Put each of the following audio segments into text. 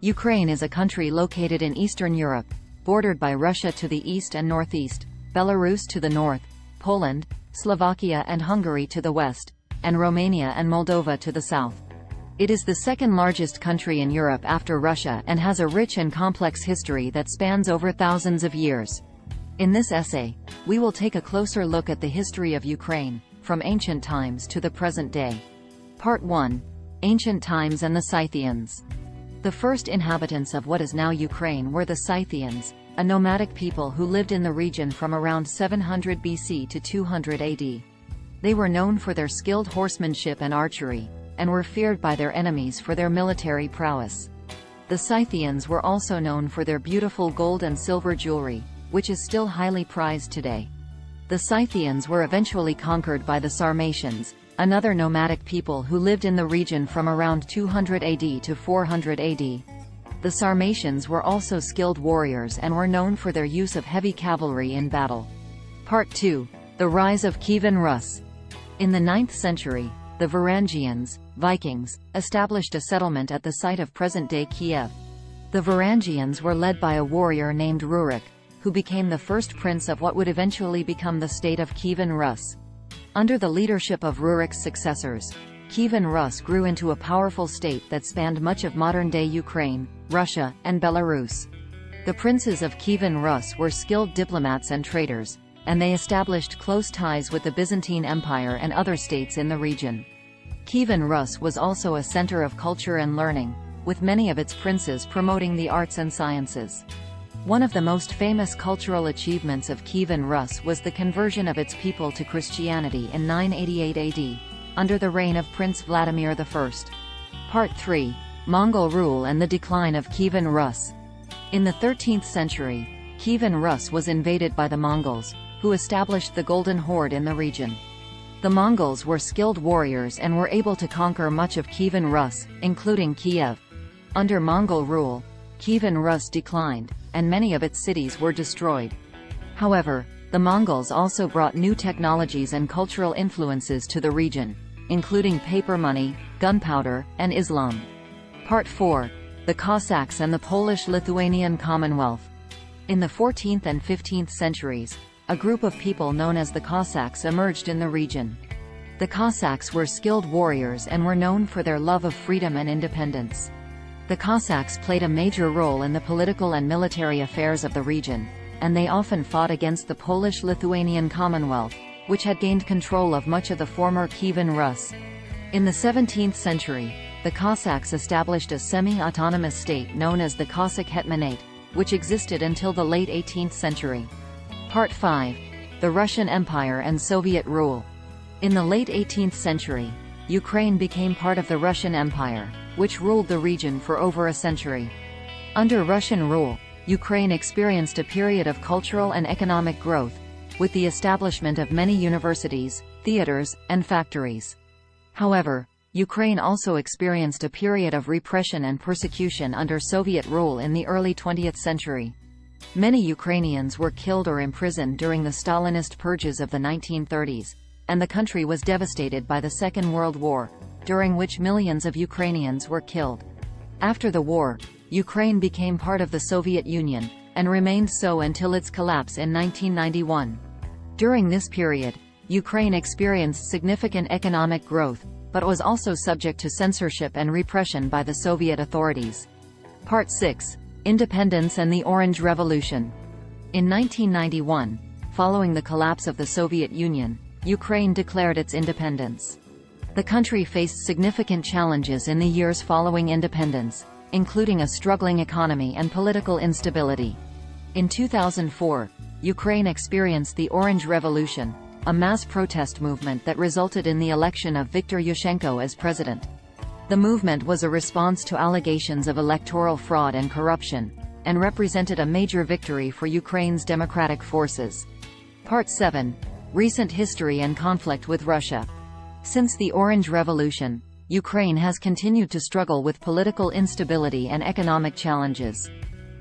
Ukraine is a country located in Eastern Europe, bordered by Russia to the east and northeast, Belarus to the north, Poland, Slovakia and Hungary to the west, and Romania and Moldova to the south. It is the second largest country in Europe after Russia and has a rich and complex history that spans over thousands of years. In this essay, we will take a closer look at the history of Ukraine, from ancient times to the present day. Part 1. Ancient Times and the Scythians. The first inhabitants of what is now Ukraine were the Scythians, a nomadic people who lived in the region from around 700 BC to 200 AD. They were known for their skilled horsemanship and archery, and were feared by their enemies for their military prowess. The Scythians were also known for their beautiful gold and silver jewelry, which is still highly prized today. The Scythians were eventually conquered by the Sarmatians, another nomadic people who lived in the region from around 200 AD to 400 AD. The Sarmatians were also skilled warriors and were known for their use of heavy cavalry in battle. Part 2. The Rise of Kievan Rus. In the 9th century, the Varangians, Vikings, established a settlement at the site of present-day Kiev. The Varangians were led by a warrior named Rurik, who became the first prince of what would eventually become the state of Kievan Rus. Under the leadership of Rurik's successors, Kievan Rus grew into a powerful state that spanned much of modern-day Ukraine, Russia, and Belarus. The princes of Kievan Rus were skilled diplomats and traders, and they established close ties with the Byzantine Empire and other states in the region. Kievan Rus was also a center of culture and learning, with many of its princes promoting the arts and sciences. One of the most famous cultural achievements of Kievan Rus was the conversion of its people to Christianity in 988 AD, under the reign of Prince Vladimir I. Part 3. Mongol rule and the decline of Kievan Rus. In the 13th century, Kievan Rus was invaded by the Mongols, who established the Golden Horde in the region. The Mongols were skilled warriors and were able to conquer much of Kievan Rus, including Kiev. Under Mongol rule, Kievan Rus declined, and many of its cities were destroyed. However, the Mongols also brought new technologies and cultural influences to the region, including paper money, gunpowder, and Islam. Part 4. The Cossacks and the Polish-Lithuanian Commonwealth. In the 14th and 15th centuries, a group of people known as the Cossacks emerged in the region. The Cossacks were skilled warriors and were known for their love of freedom and independence. The Cossacks played a major role in the political and military affairs of the region, and they often fought against the Polish-Lithuanian Commonwealth, which had gained control of much of the former Kievan Rus. In the 17th century, the Cossacks established a semi-autonomous state known as the Cossack Hetmanate, which existed until the late 18th century. Part 5. The Russian Empire and Soviet rule. In the late 18th century, Ukraine became part of the Russian Empire, which ruled the region for over a century. Under Russian rule, Ukraine experienced a period of cultural and economic growth, with the establishment of many universities, theaters, and factories. However, Ukraine also experienced a period of repression and persecution under Soviet rule in the early 20th century. Many Ukrainians were killed or imprisoned during the Stalinist purges of the 1930s, and the country was devastated by the Second World War, during which millions of Ukrainians were killed. After the war, Ukraine became part of the Soviet Union, and remained so until its collapse in 1991. During this period, Ukraine experienced significant economic growth, but was also subject to censorship and repression by the Soviet authorities. Part 6. Independence and the Orange Revolution. In 1991, following the collapse of the Soviet Union, Ukraine declared its independence. The country faced significant challenges in the years following independence, including a struggling economy and political instability. In 2004, Ukraine experienced the Orange Revolution, a mass protest movement that resulted in the election of Viktor Yushchenko as president. The movement was a response to allegations of electoral fraud and corruption, and represented a major victory for Ukraine's democratic forces. Part 7. Recent history and conflict with Russia. Since the Orange Revolution, Ukraine has continued to struggle with political instability and economic challenges.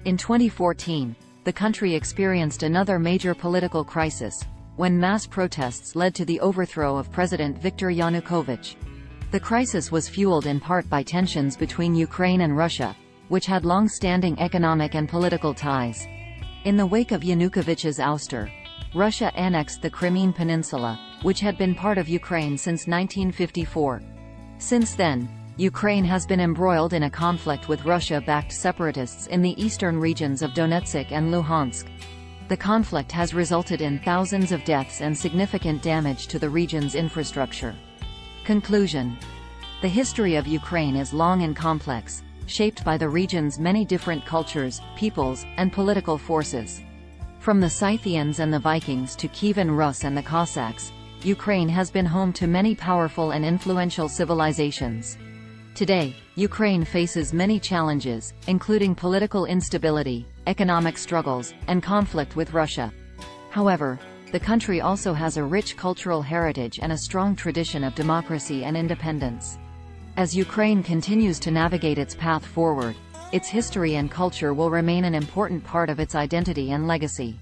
In 2014, the country experienced another major political crisis, when mass protests led to the overthrow of President Viktor Yanukovych. The crisis was fueled in part by tensions between Ukraine and Russia, which had long-standing economic and political ties. In the wake of Yanukovych's ouster, Russia annexed the Crimean Peninsula, which had been part of Ukraine since 1954. Since then, Ukraine has been embroiled in a conflict with Russia-backed separatists in the eastern regions of Donetsk and Luhansk. The conflict has resulted in thousands of deaths and significant damage to the region's infrastructure. Conclusion. The history of Ukraine is long and complex, shaped by the region's many different cultures, peoples, and political forces. From the Scythians and the Vikings to Kievan Rus and the Cossacks, Ukraine has been home to many powerful and influential civilizations. Today, Ukraine faces many challenges, including political instability, economic struggles, and conflict with Russia. However, the country also has a rich cultural heritage and a strong tradition of democracy and independence. As Ukraine continues to navigate its path forward, its history and culture will remain an important part of its identity and legacy.